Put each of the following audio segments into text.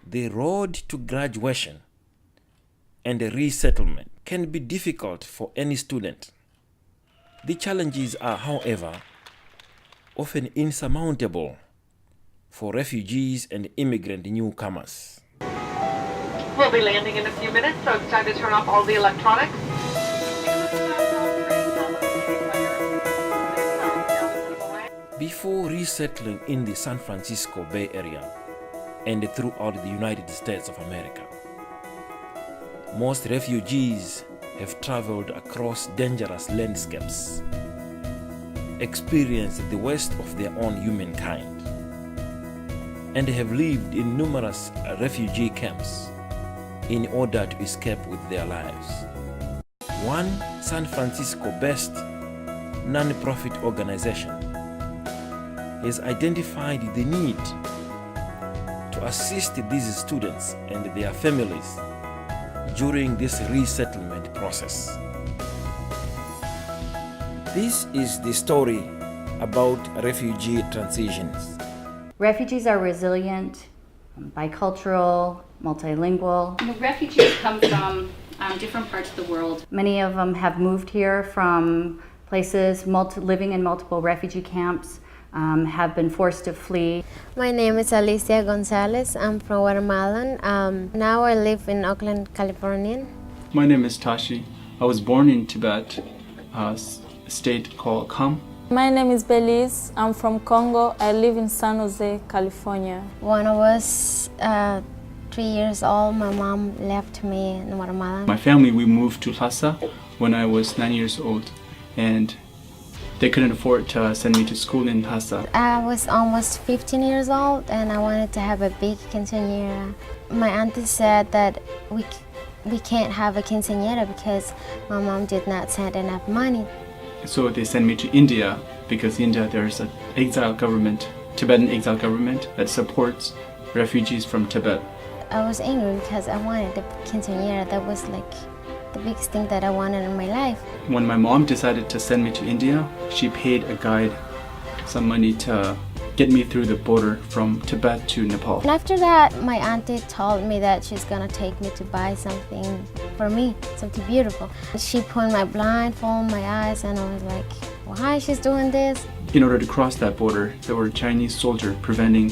The road to graduation and resettlement can be difficult for any student. The challenges are, however, often insurmountable for refugees and immigrant newcomers. We'll be landing in a few minutes, so it's time to turn off all the electronics. Before resettling in the San Francisco Bay Area and throughout the United States of America, most refugees have traveled across dangerous landscapes, experienced the worst of their own humankind, and have lived in numerous refugee camps in order to escape with their lives. One San Francisco-based non-profit organization has identified the need to assist these students and their families during this resettlement process. This is the story about Refugee Transitions. Refugees are resilient, bicultural, multilingual. The refugees come from different parts of the world. Many of them have moved here from places living in multiple refugee camps, have been forced to flee. My name is Alicia Gonzalez. I'm from Guatemala. Now I live in Oakland, California. My name is Tashi. I was born in Tibet, a state called Kham. My name is Belize. I'm from Congo. I live in San Jose, California. When I was 3 years old, my mom left me in Guatemala. My family, we moved to Lhasa when I was 9 years old, and they couldn't afford to send me to school in Lhasa. I was almost 15 years old and I wanted to have a big quinceañera. My auntie said that we can't have a quinceañera because my mom did not send enough money. So they sent me to India because in India there's an exile government, Tibetan exile government that supports refugees from Tibet. I was angry because I wanted the quinceañera. That was like the biggest thing that I wanted in my life. When my mom decided to send me to India, she paid a guide some money to get me through the border from Tibet to Nepal. And after that, my auntie told me that she's gonna take me to buy something for me, something beautiful. She put my blindfold on my eyes and I was like, why she's doing this? In order to cross that border, there were Chinese soldiers preventing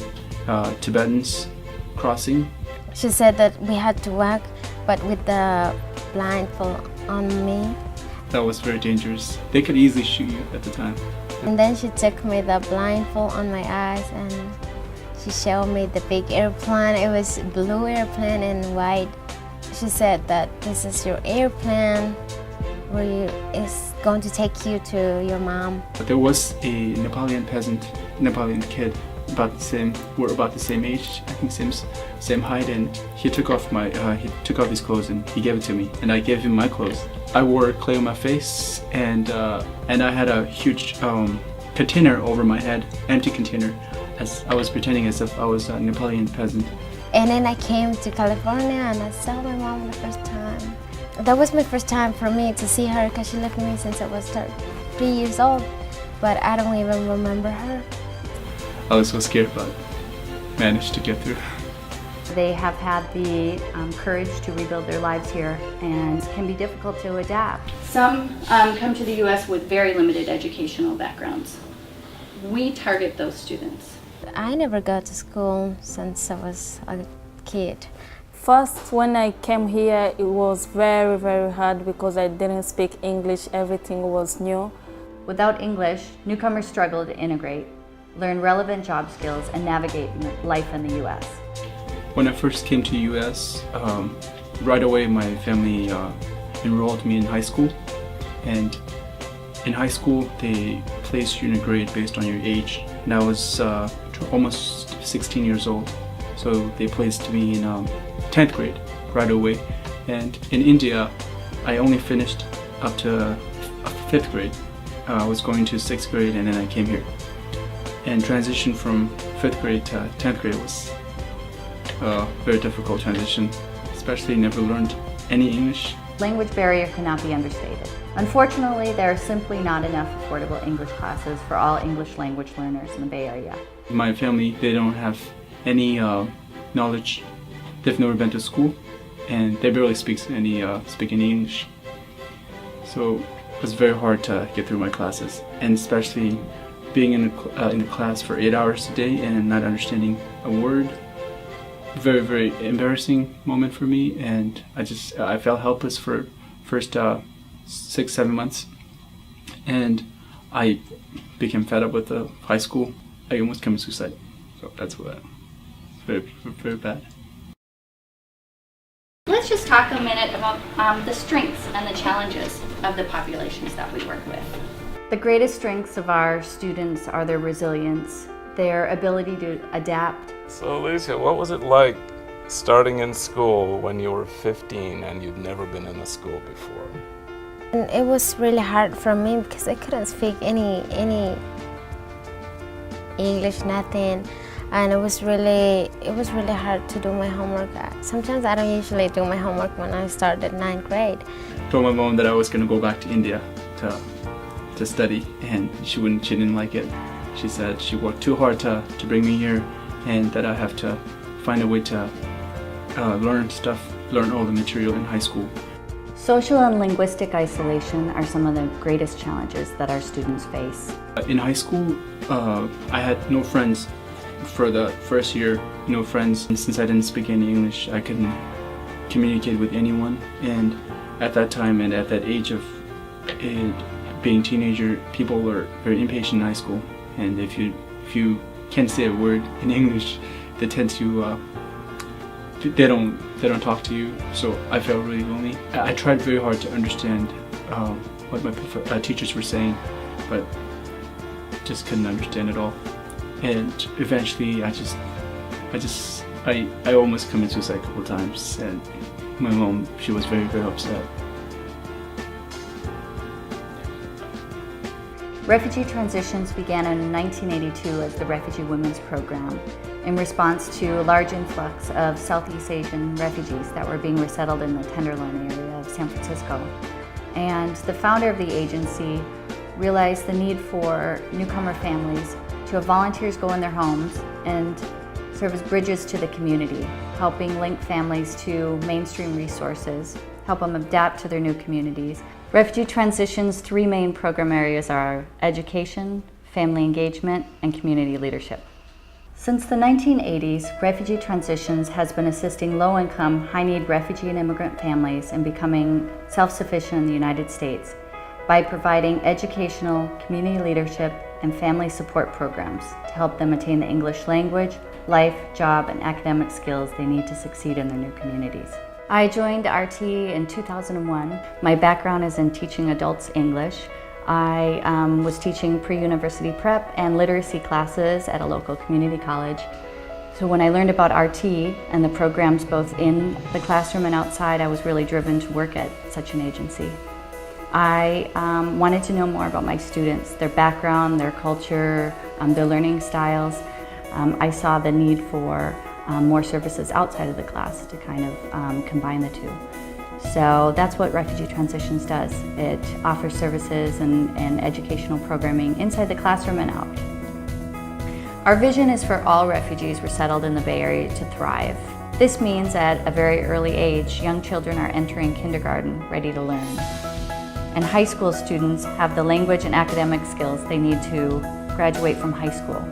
Tibetans crossing. She said that we had to walk, but with the blindfold on me. That was very dangerous. They could easily shoot you at the time. And then she took me the blindfold on my eyes and she showed me the big airplane. It was blue airplane and white. She said that this is your airplane where it's going to take you to your mom. There was a Nepalian peasant, Nepalian kid, we're about the same age, I think same height, and he took off his clothes and he gave it to me, and I gave him my clothes. I wore clay on my face, and I had a huge container over my head, empty container, as I was pretending as if I was a Nepalian peasant. And then I came to California and I saw my mom the first time. That was my first time for me to see her because she left me since I was 3 years old, but I don't even remember her. I was so scared, but managed to get through. They have had the courage to rebuild their lives here and it can be difficult to adapt. Some come to the U.S. with very limited educational backgrounds. We target those students. I never go to school since I was a kid. First, when I came here, it was very, very hard because I didn't speak English. Everything was new. Without English, newcomers struggle to integrate, learn relevant job skills, and navigate life in the U.S. When I first came to the U.S., right away my family enrolled me in high school, and in high school they placed you in a grade based on your age, and I was almost 16 years old, so they placed me in 10th grade right away. And in India, I only finished up to 5th grade. I was going to 6th grade and then I came here. And transition from 5th grade to 10th grade was a very difficult transition, especially never learned any English. Language barrier cannot be understated. Unfortunately, there are simply not enough affordable English classes for all English language learners in the Bay Area. My family, they don't have any knowledge they've never been to school, and they barely speak any English. So it was very hard to get through my classes, and especially being in a class for 8 hours a day and not understanding a word. Very, very embarrassing moment for me, and I felt helpless for first 6-7 months, and I became fed up with the high school. I almost committed suicide. So that's what. Very, very bad. Let's just talk a minute about the strengths and the challenges of the populations that we work with. The greatest strengths of our students are their resilience, their ability to adapt. So Alicia, what was it like starting in school when you were 15 and you'd never been in a school before? And it was really hard for me because I couldn't speak any English, nothing. And it was really hard to do my homework. Sometimes I don't usually do my homework when I started 9th grade. I told my mom that I was going to go back to India to study, and she didn't like it. She said she worked too hard to bring me here, and that I have to find a way to learn all the material in high school. Social and linguistic isolation are some of the greatest challenges that our students face. In high school, I had no friends. For the first year, no friends. And since I didn't speak any English, I couldn't communicate with anyone. And at that time and at that age of being a teenager, people were very impatient in high school. And if you can't say a word in English, they tend to they don't talk to you. So I felt really lonely. I tried very hard to understand what my teachers were saying, but just couldn't understand it all. And eventually, I almost committed suicide a couple of times, and my mom, she was very, very upset. Refugee Transitions began in 1982 as the Refugee Women's Program in response to a large influx of Southeast Asian refugees that were being resettled in the Tenderloin area of San Francisco. And the founder of the agency realized the need for newcomer families to have volunteers go in their homes and serve as bridges to the community, helping link families to mainstream resources, help them adapt to their new communities. Refugee Transitions' 3 main program areas are education, family engagement, and community leadership. Since the 1980s, Refugee Transitions has been assisting low-income, high-need refugee and immigrant families in becoming self-sufficient in the United States by providing educational, community leadership, and family support programs to help them attain the English language, life, job, and academic skills they need to succeed in their new communities. I joined RT in 2001. My background is in teaching adults English. I was teaching pre-university prep and literacy classes at a local community college. So when I learned about RT and the programs both in the classroom and outside, I was really driven to work at such an agency. I wanted to know more about my students, their background, their culture, their learning styles. I saw the need for more services outside of the class to kind of combine the two. So that's what Refugee Transitions does. It offers services and educational programming inside the classroom and out. Our vision is for all refugees resettled in the Bay Area to thrive. This means at a very early age, young children are entering kindergarten ready to learn. And high school students have the language and academic skills they need to graduate from high school.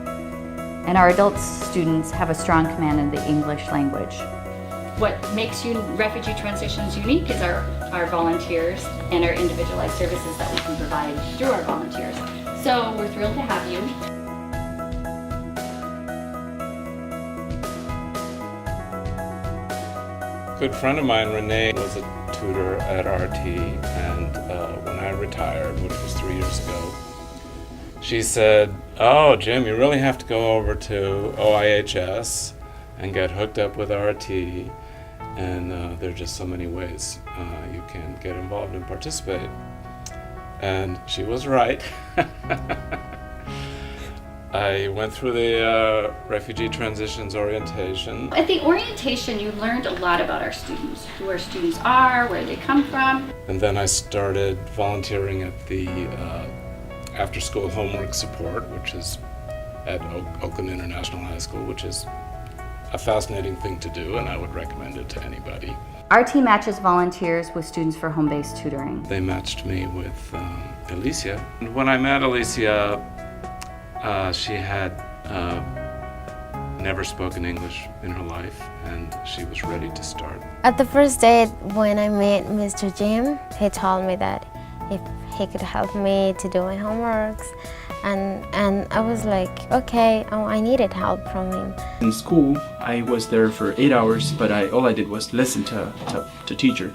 And our adult students have a strong command of the English language. What makes Refugee Transitions unique is our volunteers and our individualized services that we can provide through our volunteers. So we're thrilled to have you. A good friend of mine, Renee, was a tutor at RT, and when I retired, which was 3 years ago, she said, "Oh, Jim, you really have to go over to OIHS and get hooked up with RT, and there are just so many ways you can get involved and participate." And she was right. I went through the Refugee Transitions orientation. At the orientation, you learned a lot about our students, who our students are, where they come from. And then I started volunteering at the after-school homework support, which is at Oakland International High School, which is a fascinating thing to do, and I would recommend it to anybody. RT matches volunteers with students for home-based tutoring. They matched me with Alicia. And when I met Alicia, she had never spoken English in her life, and she was ready to start. At the first date, when I met Mr. Jim, he told me that if he could help me to do my homeworks, and I was like, okay, I needed help from him. In school, I was there for 8 hours, but all I did was listen to teacher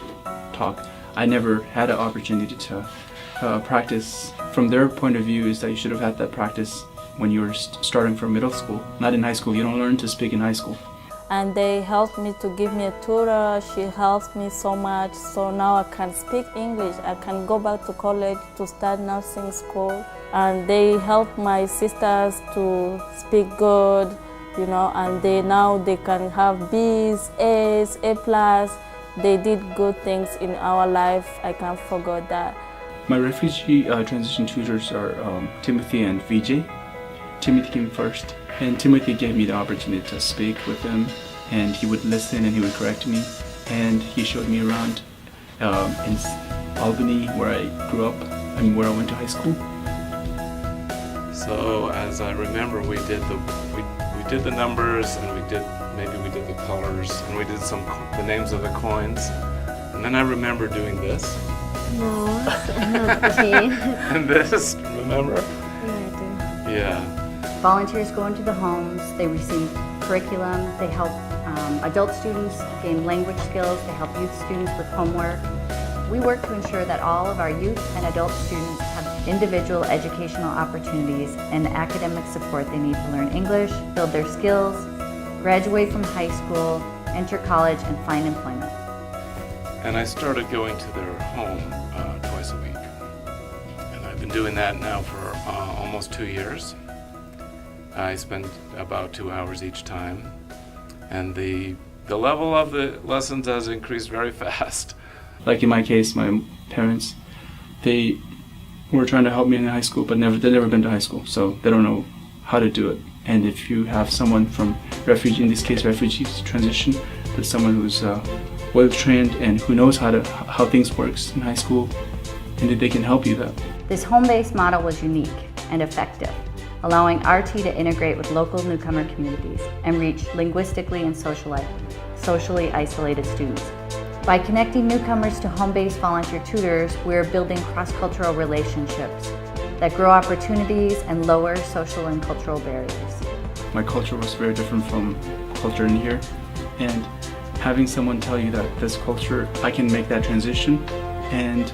talk. I never had an opportunity to practice. From their point of view is that you should have had that practice when you were starting from middle school, not in high school. You don't learn to speak in high school. And they helped me to give me a tutor. She helped me so much, so now I can speak English. I can go back to college to start nursing school. And they helped my sisters to speak good, you know, and now they can have B's, A's, A+. They did good things in our life. I can't forget that. My refugee transition tutors are Timothy and VJ. Timothy came first, and Timothy gave me the opportunity to speak with him, and he would listen and he would correct me, and he showed me around in Albany, where I grew up and where I went to high school. So as I remember, we did the numbers, and we did the colors, and we did the names of the coins, and then I remember doing this. No, not keen. And this, remember? Yeah, I do. Yeah. Volunteers go into the homes, they receive curriculum, they help adult students gain language skills, they help youth students with homework. We work to ensure that all of our youth and adult students have individual educational opportunities and the academic support they need to learn English, build their skills, graduate from high school, enter college, and find employment. And I started going to their home twice a week. And I've been doing that now for almost 2 years. I spend about 2 hours each time. And the level of the lessons has increased very fast. Like in my case, my parents, they were trying to help me in high school, but they've never been to high school, so they don't know how to do it. And if you have someone from refugee, in this case Refugee Transition, that's someone who's well trained and who knows how things works in high school, and that they can help you that. This home-based model was unique and effective, allowing RT to integrate with local newcomer communities and reach linguistically and socially isolated students. By connecting newcomers to home-based volunteer tutors, we're building cross-cultural relationships that grow opportunities and lower social and cultural barriers. My culture was very different from culture in here, and having someone tell you that this culture, I can make that transition, and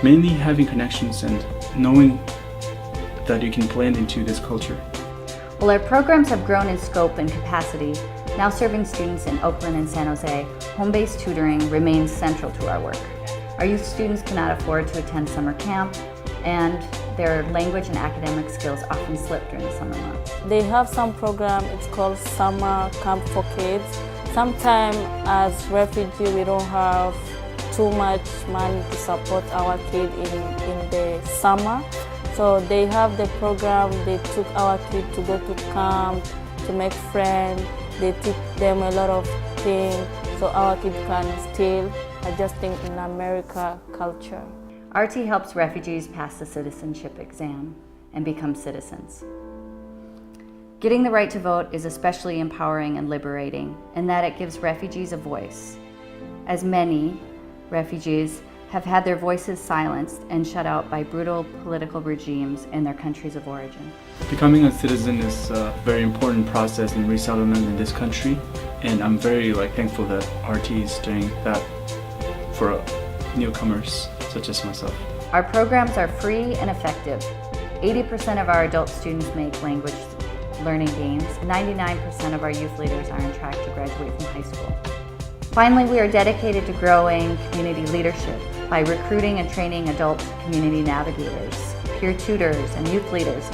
mainly having connections and knowing that you can blend into this culture. While our programs have grown in scope and capacity, now serving students in Oakland and San Jose, home-based tutoring remains central to our work. Our youth students cannot afford to attend summer camp, and their language and academic skills often slip during the summer months. They have some program, it's called Summer Camp for Kids. Sometimes as refugees, we don't have too much money to support our kids in the summer. So they have the program, they took our kids to go to camp, to make friends, they teach them a lot of things, so our kids can still adjusting in America culture. RT helps refugees pass the citizenship exam and become citizens. Getting the right to vote is especially empowering and liberating in that it gives refugees a voice, as many refugees have had their voices silenced and shut out by brutal political regimes in their countries of origin. Becoming a citizen is a very important process in resettlement in this country, and I'm very thankful that RT is doing that for newcomers such as myself. Our programs are free and effective. 80% of our adult students make language learning gains. 99% of our youth leaders are on track to graduate from high school. Finally, we are dedicated to growing community leadership by recruiting and training adult community navigators, peer tutors, and youth leaders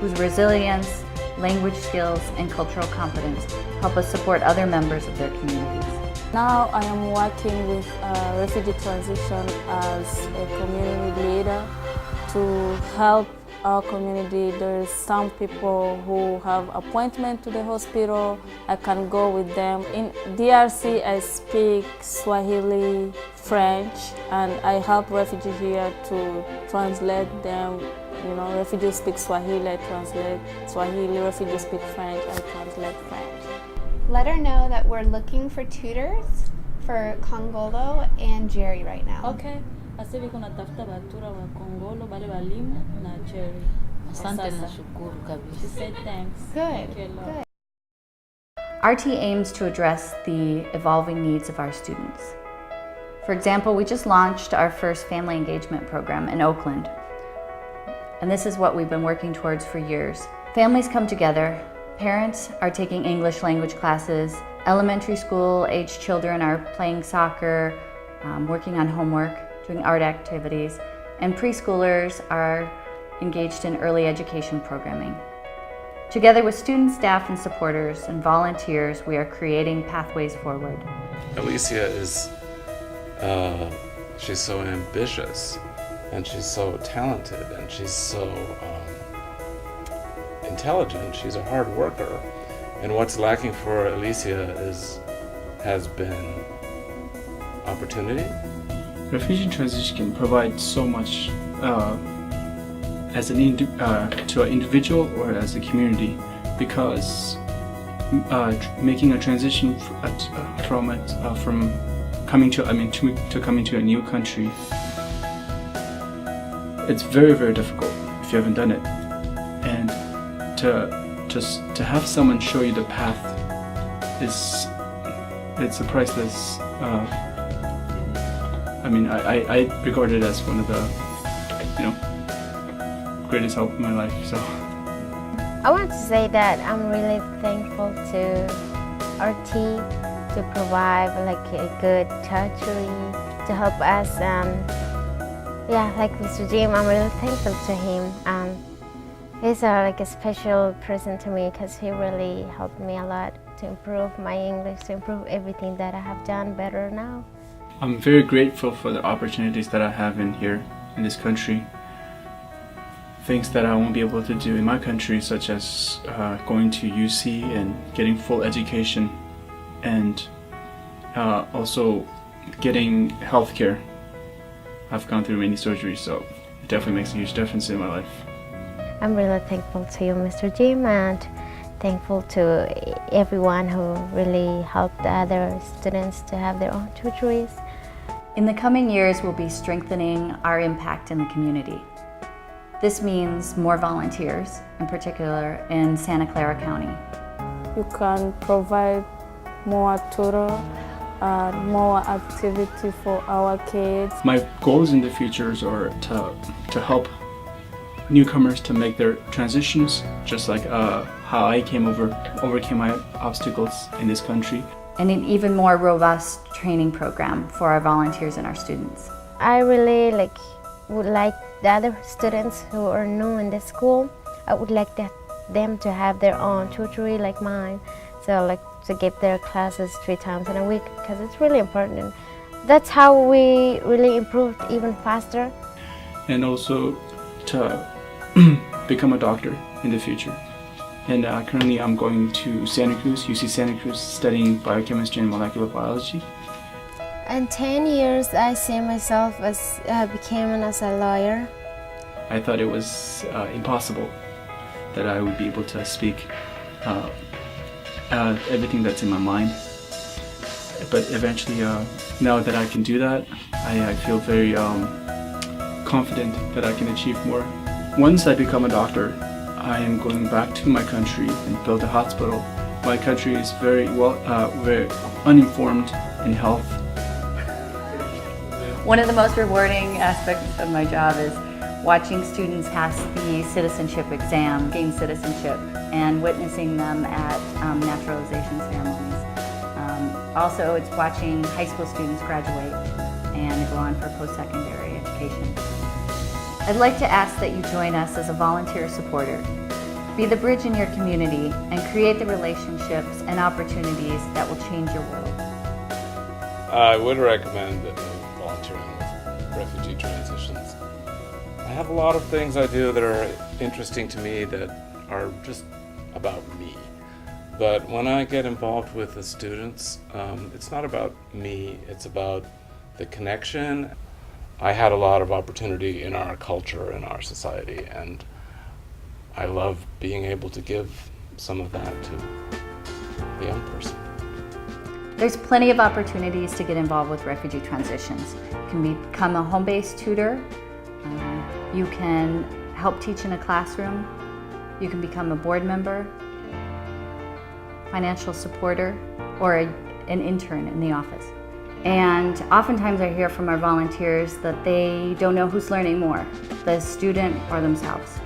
whose resilience, language skills, and cultural competence help us support other members of their communities. Now I am working with Refugee Transition as a community leader to help our community, there's some people who have appointment to the hospital. I can go with them. In DRC, I speak Swahili, French, and I help refugees here to translate them. You know, refugees speak Swahili, I translate Swahili. Refugees speak French, I translate French. Let her know that we're looking for tutors for Congolo and Jerry right now. Okay. Sasa hivi kuna tafuta batura wa Kongolo, bale walimu na Jerry. Asante na shukuru kabisa. She said thanks. Good. Thank you, Lord. Our RT aims to address the evolving needs of our students. For example, we just launched our first family engagement program in Oakland. And this is what we've been working towards for years. Families come together, parents are taking English language classes, elementary school age children are playing soccer, working on homework, doing art activities, and preschoolers are engaged in early education programming. Together with students, staff, and supporters and volunteers, we are creating pathways forward. Alicia is, she's so ambitious, and she's so talented, and she's so intelligent. She's a hard worker. And what's lacking for Alicia has been opportunity. Refugee transition can provide so much as to an individual or as a community, because making a transition from coming to coming to a new country, it's very, very difficult if you haven't done it, and to have someone show you the path it's a priceless. I regard it as one of the greatest help in my life. So I want to say that I'm really thankful to RT to provide like a good tutoring to help us. Like Mr. Jim, I'm really thankful to him. He's like a special person to me because he really helped me a lot to improve my English, to improve everything that I have done better now. I'm very grateful for the opportunities that I have in here, in this country. Things that I won't be able to do in my country, such as going to UC and getting full education, and also getting healthcare. I've gone through many surgeries, so it definitely makes a huge difference in my life. I'm really thankful to you, Mr. Jim, and thankful to everyone who really helped the other students to have their own tutories. In the coming years, we'll be strengthening our impact in the community. This means more volunteers, in particular in Santa Clara County. You can provide more tutor, more activity for our kids. My goals in the future are to help newcomers to make their transitions, just like how I overcame my obstacles in this country. And an even more robust training program for our volunteers and our students. I really would like the other students who are new in the school, I would like them to have their own tutoring like mine. So to give their classes 3 times in a week, because it's really important. That's how we really improved even faster. And also to become a doctor in the future. And currently I'm going to Santa Cruz, UC Santa Cruz, studying biochemistry and molecular biology. In 10 years, I see myself as becoming as a lawyer. I thought it was impossible that I would be able to speak everything that's in my mind. But eventually, now that I can do that, I feel very confident that I can achieve more. Once I become a doctor, I am going back to my country and build a hospital. My country is very uninformed in health. One of the most rewarding aspects of my job is watching students pass the citizenship exam, gain citizenship, and witnessing them at naturalization ceremonies. Also, it's watching high school students graduate and go on for post-secondary education. I'd like to ask that you join us as a volunteer supporter. Be the bridge in your community and create the relationships and opportunities that will change your world. I would recommend volunteering with Refugee Transitions. I have a lot of things I do that are interesting to me that are just about me. But when I get involved with the students, it's not about me, it's about the connection. I had a lot of opportunity in our culture, in our society, and I love being able to give some of that to the young person. There's plenty of opportunities to get involved with Refugee Transitions. You can become a home-based tutor, you can help teach in a classroom, you can become a board member, financial supporter, or an intern in the office. And oftentimes I hear from our volunteers that they don't know who's learning more, the student or themselves.